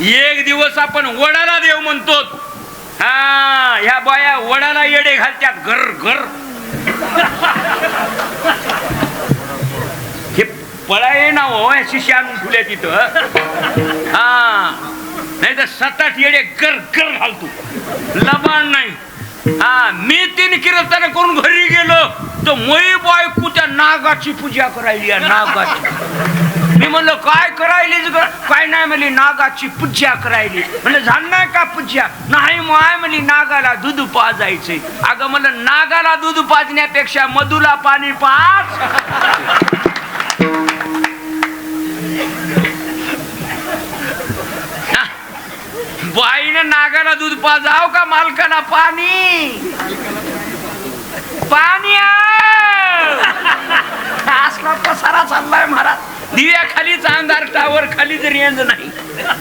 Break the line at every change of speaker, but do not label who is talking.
एक दिवस आपण वडाला देव म्हणतो. हा ह्या बाया वडाला येडे घालत्यात घर घर. हे पळाये ना हो शिष्य आणून ठेवल्या तिथं. हा नाही तर 7-8 येडे कर कर घालतो लबान नाही. हा मी 3 कीर्तन करून घरी गेलो तर moi बायको त्या नागाची पूजा करायली. नागाची. मी म्हणलं काय करायली? काय नाही म्हणली नागाची पूजा करायली. म्हणलं झालं नाही का पूजा? नाही माय म्हणली नागाला दूध पाजायचंय. अगं म्हणलं नागाला दूध पाजण्यापेक्षा मधुला पाणी पाज. बाईने नागाला दूध पाजाव का मालकाला पाणी? पाणी असला पसारा चाललाय महाराज. दिव्या खालीच अंधार टावर खाली रेंज नाही.